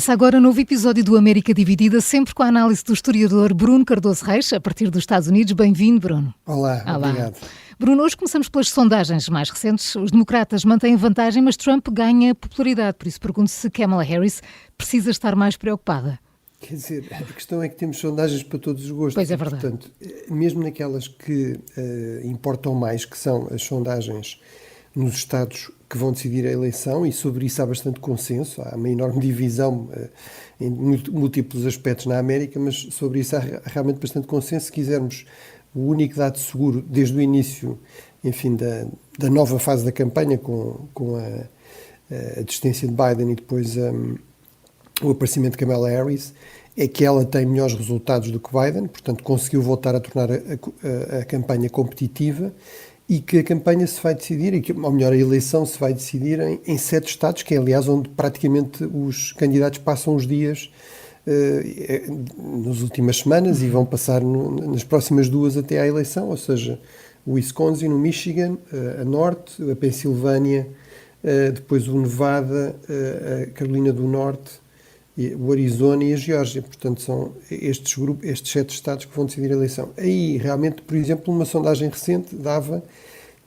Começa agora um novo episódio do América Dividida, sempre com a análise do historiador Bruno Cardoso Reis, a partir dos Estados Unidos. Bem-vindo, Bruno. Olá, obrigado. Bruno, hoje começamos pelas sondagens mais recentes. Os democratas mantêm vantagem, mas Trump ganha popularidade. Por isso pergunto se Kamala Harris precisa estar mais preocupada. Quer dizer, a questão é que temos sondagens para todos os gostos. Pois é verdade. Portanto, mesmo naquelas que importam mais, que são as sondagens nos Estados que vão decidir a eleição, e sobre isso há bastante consenso, há uma enorme divisão em múltiplos aspectos na América, mas sobre isso há realmente bastante consenso. Se quisermos o único dado seguro desde o início, enfim, da nova fase da campanha, com a desistência de Biden e depois o aparecimento de Kamala Harris, é que ela tem melhores resultados do que Biden, portanto conseguiu voltar a tornar a campanha competitiva, e que a campanha se vai decidir, ou melhor, a eleição se vai decidir em 7 estados, que é aliás onde praticamente os candidatos passam os dias nas últimas semanas e vão passar nas próximas 2 até à eleição, ou seja, o Wisconsin, o Michigan, a Norte, a Pensilvânia, depois o Nevada, a Carolina do Norte, o Arizona e a Geórgia. Portanto, são estes 7 estados que vão decidir a eleição. Aí, realmente, por exemplo, uma sondagem recente dava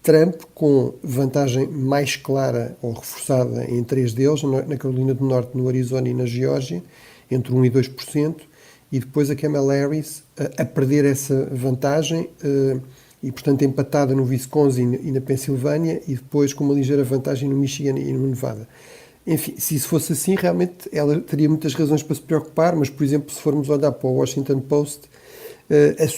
Trump com vantagem mais clara ou reforçada em 3 deles, na Carolina do Norte, no Arizona e na Geórgia, entre 1% e 2%, e depois a Kamala Harris a perder essa vantagem e, portanto, empatada no Wisconsin e na Pensilvânia, e depois com uma ligeira vantagem no Michigan e no Nevada. Enfim, se isso fosse assim, realmente ela teria muitas razões para se preocupar, mas, por exemplo, se formos olhar para o Washington Post,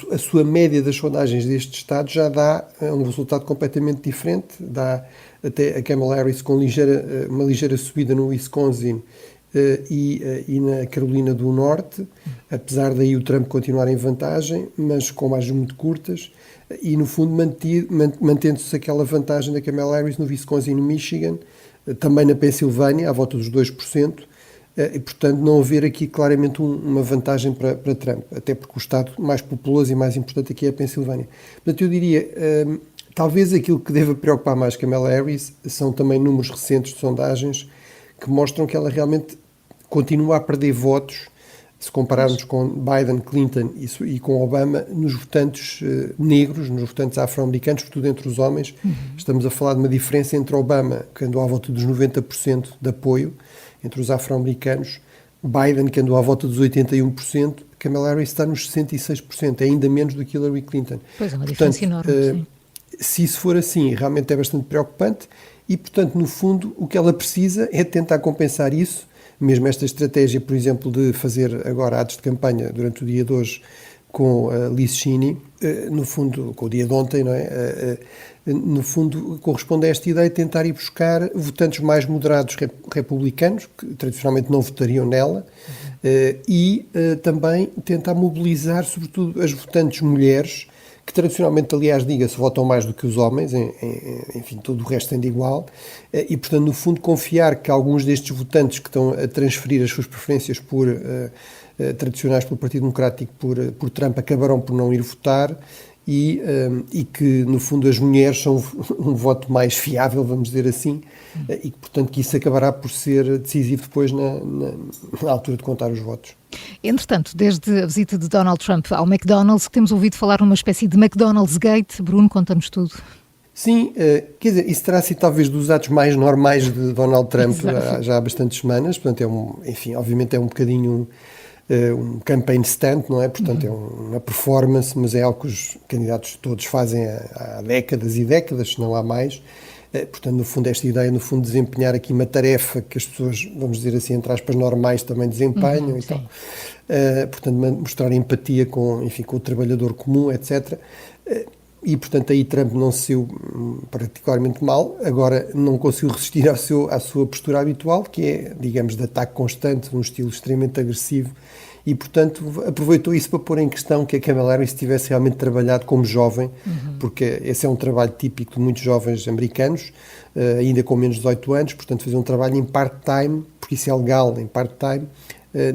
a sua média das sondagens destes estados já dá um resultado completamente diferente. Dá até a Kamala Harris com uma ligeira subida no Wisconsin e na Carolina do Norte, apesar daí o Trump continuar em vantagem, mas com margens muito curtas, e no fundo mantendo-se aquela vantagem da Kamala Harris no Wisconsin e no Michigan, também na Pensilvânia, à volta dos 2%, e, portanto, não haver aqui claramente uma vantagem para Trump, até porque o estado mais populoso e mais importante aqui é a Pensilvânia. Portanto, eu diria, talvez aquilo que deva preocupar mais Kamala Harris são também números recentes de sondagens que mostram que ela realmente continua a perder votos, se compararmos com Biden, Clinton e com Obama, nos votantes negros, nos votantes afro-americanos, sobretudo entre os homens. Estamos a falar de uma diferença entre Obama, que andou à volta dos 90% de apoio entre os afro-americanos, Biden, que andou à volta dos 81%, Kamala Harris está nos 66%, é ainda menos do que Hillary Clinton. Pois é, uma diferença enorme, sim. Se isso for assim, realmente é bastante preocupante e, portanto, no fundo, o que ela precisa é tentar compensar isso. Mesmo esta estratégia, por exemplo, de fazer agora atos de campanha durante o dia de hoje com a Liz Cheney, no fundo, com o dia de ontem, não é? No fundo, corresponde a esta ideia de tentar ir buscar votantes mais moderados republicanos, que tradicionalmente não votariam nela, e também tentar mobilizar, sobretudo, as votantes mulheres, que tradicionalmente, aliás, diga-se, votam mais do que os homens, enfim, todo o resto sendo igual, e, portanto, no fundo, confiar que alguns destes votantes que estão a transferir as suas preferências tradicionais pelo Partido Democrático por Trump acabarão por não ir votar e que, no fundo, as mulheres são um voto mais fiável, vamos dizer assim, e que, portanto, que isso acabará por ser decisivo depois na altura de contar os votos. Entretanto, desde a visita de Donald Trump ao McDonald's, que temos ouvido falar numa espécie de McDonald's Gate. Bruno, conta-nos tudo. Sim, quer dizer, isso terá sido talvez dos atos mais normais de Donald Trump já há bastantes semanas, portanto enfim, obviamente é um bocadinho um campaign stunt, não é? Portanto é uma performance, mas é algo que os candidatos todos fazem há décadas e décadas, se não há mais. Portanto, no fundo, esta ideia, no fundo, de desempenhar aqui uma tarefa que as pessoas, vamos dizer assim, entre aspas, normais também desempenham e tal. Portanto, mostrar empatia com o trabalhador comum, etc. E, portanto, aí Trump não se saiu particularmente mal, agora não conseguiu resistir à sua postura habitual, que é, digamos, de ataque constante, um estilo extremamente agressivo, e, portanto, aproveitou isso para pôr em questão que a Kamala Harris tivesse realmente trabalhado como jovem, porque esse é um trabalho típico de muitos jovens americanos, ainda com menos de 18 anos, portanto, fazer um trabalho em part-time, porque isso é legal, em part-time,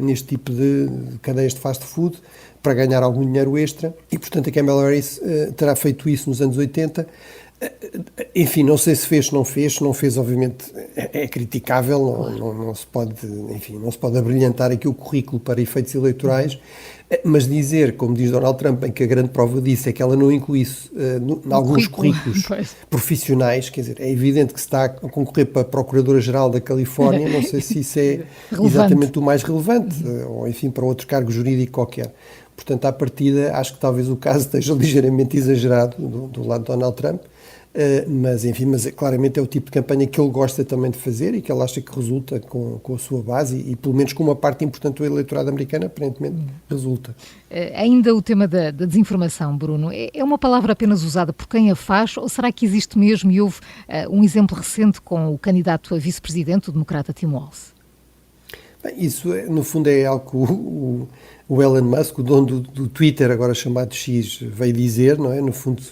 neste tipo de cadeias de fast food, para ganhar algum dinheiro extra, e, portanto, a Kamala Harris terá feito isso nos anos 80, Enfim, não sei se fez, se não fez, obviamente, é criticável, não se pode, enfim, não se pode abrilhantar aqui o currículo para efeitos eleitorais, mas dizer, como diz Donald Trump, em que a grande prova disso é que ela não inclui isso em alguns currículos profissionais, quer dizer, é evidente que se está a concorrer para a Procuradora-Geral da Califórnia, não sei se isso é exatamente o mais relevante, ou enfim, para outro cargo jurídico qualquer. Portanto, à partida, acho que talvez o caso esteja ligeiramente exagerado do lado de Donald Trump, mas claramente é o tipo de campanha que ele gosta também de fazer e que ele acha que resulta com a sua base e pelo menos com uma parte importante do eleitorado americano, aparentemente resulta. Ainda o tema da desinformação, Bruno, é uma palavra apenas usada por quem a faz ou será que existe mesmo e houve um exemplo recente com o candidato a vice-presidente, o democrata Tim Walz? Bem, isso, no fundo, é algo que o Elon Musk, o dono do Twitter, agora chamado X, veio dizer, não é? No fundo,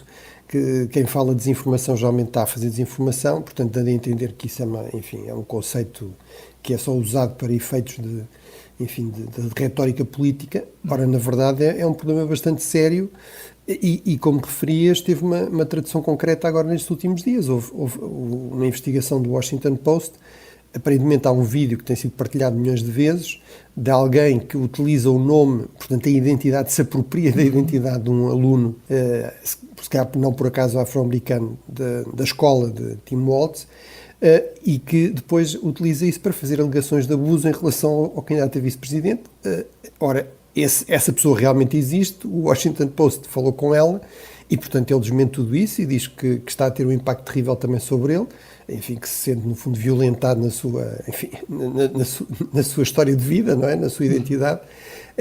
que quem fala de desinformação geralmente está a fazer desinformação, portanto, dando a entender que isso é um conceito que é só usado para efeitos de retórica política. Ora, na verdade, é um problema bastante sério e como referias, teve uma tradução concreta agora nestes últimos dias. Houve uma investigação do Washington Post. Aparentemente há um vídeo que tem sido partilhado milhões de vezes de alguém que utiliza o nome, portanto a identidade, se apropria da identidade de um aluno, se calhar não por acaso afro-americano, da escola de Tim Walz, e que depois utiliza isso para fazer alegações de abuso em relação ao candidato a vice-presidente. Ora, essa pessoa realmente existe, o Washington Post falou com ela, e, portanto, ele desmente tudo isso e diz que está a ter um impacto terrível também sobre ele, enfim, que se sente, no fundo, violentado na sua história de vida, não é? Na sua identidade.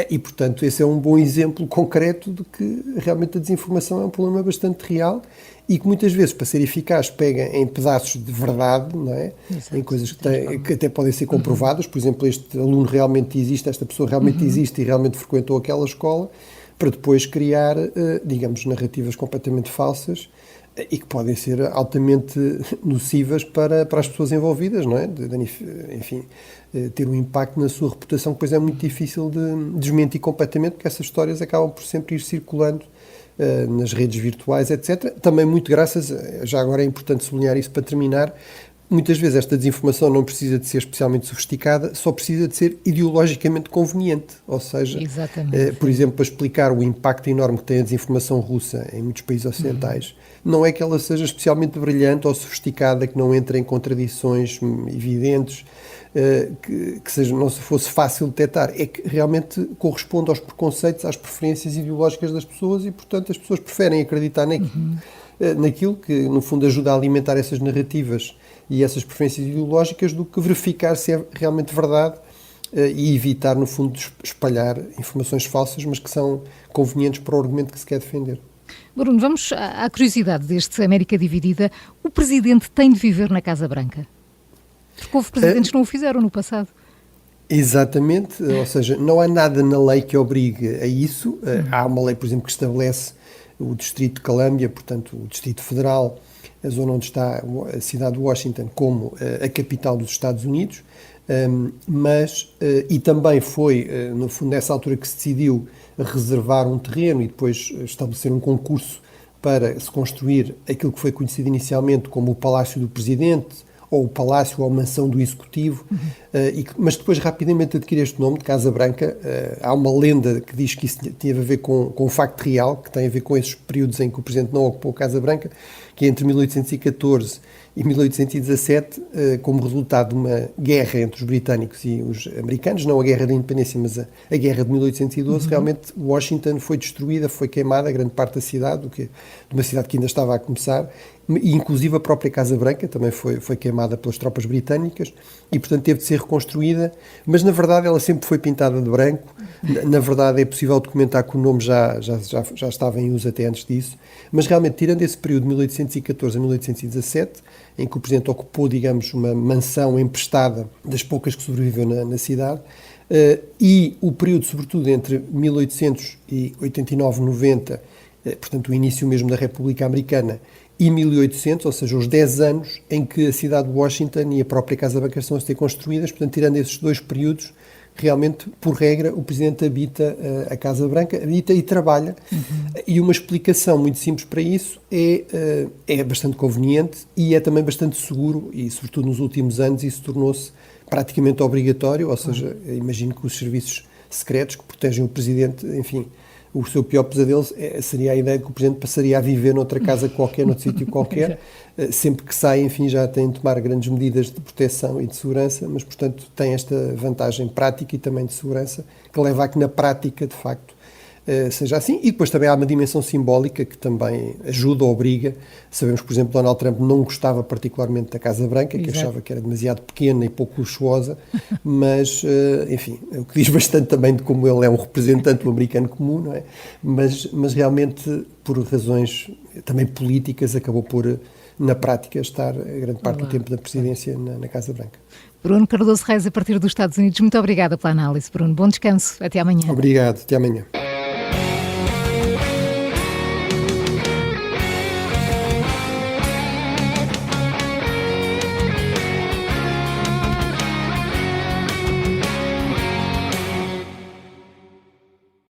E, portanto, esse é um bom exemplo concreto de que realmente a desinformação é um problema bastante real e que muitas vezes, para ser eficaz, pega em pedaços de verdade, não é? Exato. Em coisas que até podem ser comprovadas. Por exemplo, este aluno realmente existe, esta pessoa realmente existe e realmente frequentou aquela escola, para depois criar, digamos, narrativas completamente falsas e que podem ser altamente nocivas para as pessoas envolvidas, não é? Enfim, ter um impacto na sua reputação, que depois é muito difícil de desmentir completamente, porque essas histórias acabam por sempre ir circulando nas redes virtuais, etc. Também muito graças, já agora é importante sublinhar isso para terminar, muitas vezes esta desinformação não precisa de ser especialmente sofisticada, só precisa de ser ideologicamente conveniente. Ou seja, por exemplo, para explicar o impacto enorme que tem a desinformação russa em muitos países ocidentais, não é que ela seja especialmente brilhante ou sofisticada, que não entre em contradições evidentes, que não fosse fácil de detectar. É que realmente corresponde aos preconceitos, às preferências ideológicas das pessoas e, portanto, as pessoas preferem acreditar naquilo que, no fundo, ajuda a alimentar essas narrativas e essas preferências ideológicas do que verificar se é realmente verdade e evitar, no fundo, espalhar informações falsas, mas que são convenientes para o argumento que se quer defender. Bruno, vamos à curiosidade deste América Dividida. O Presidente tem de viver na Casa Branca? Porque houve presidentes que não o fizeram no passado. Exatamente, ou seja, não há nada na lei que obrigue a isso. Há uma lei, por exemplo, que estabelece o Distrito de Colômbia, portanto, o Distrito Federal, a zona onde está a cidade de Washington, como a capital dos Estados Unidos, e também foi, no fundo, nessa altura que se decidiu reservar um terreno e depois estabelecer um concurso para se construir aquilo que foi conhecido inicialmente como o Palácio do Presidente, ou o Palácio ou a Mansão do Executivo, mas depois rapidamente adquire este nome de Casa Branca. Há uma lenda que diz que isso tinha a ver com um facto real, que tem a ver com esses períodos em que o Presidente não ocupou a Casa Branca, que é entre 1814 e 1817, como resultado de uma guerra entre os britânicos e os americanos, não a Guerra da Independência, mas a Guerra de 1812, realmente Washington foi destruída, foi queimada, grande parte da cidade, de uma cidade que ainda estava a começar, e inclusive a própria Casa Branca também foi queimada pelas tropas britânicas e, portanto, teve de ser reconstruída, mas na verdade ela sempre foi pintada de branco. Na verdade é possível documentar que o nome já estava em uso até antes disso, mas realmente, tirando esse período de 1814 a 1817, em que o Presidente ocupou, digamos, uma mansão emprestada das poucas que sobreviveu na cidade, e o período, sobretudo, entre 1889 e 90, portanto, o início mesmo da República Americana, e 1800, ou seja, os 10 anos em que a cidade de Washington e a própria Casa Branca estão a ser construídas, portanto, tirando esses dois períodos, realmente, por regra, o Presidente habita a Casa Branca, habita e trabalha, e uma explicação muito simples para isso é bastante conveniente e é também bastante seguro, e sobretudo nos últimos anos isso tornou-se praticamente obrigatório, ou seja, imagino que os serviços secretos que protegem o Presidente, enfim, o seu pior pesadelo seria a ideia de que o Presidente passaria a viver noutra casa qualquer, noutro sítio qualquer, sempre que sai, enfim, já tem de tomar grandes medidas de proteção e de segurança, mas, portanto, tem esta vantagem prática e também de segurança, que leva a que na prática, de facto, seja assim. E depois também há uma dimensão simbólica que também ajuda ou obriga. Sabemos que, por exemplo, Donald Trump não gostava particularmente da Casa Branca, que achava que era demasiado pequena e pouco luxuosa, mas, enfim, o que diz bastante também de como ele é um representante do americano comum, não é? Mas realmente, por razões também políticas, acabou por, na prática, estar a grande parte do tempo da presidência na Casa Branca. Bruno Cardoso Reis, a partir dos Estados Unidos, muito obrigada pela análise, Bruno. Bom descanso. Até amanhã. Obrigado. Até amanhã.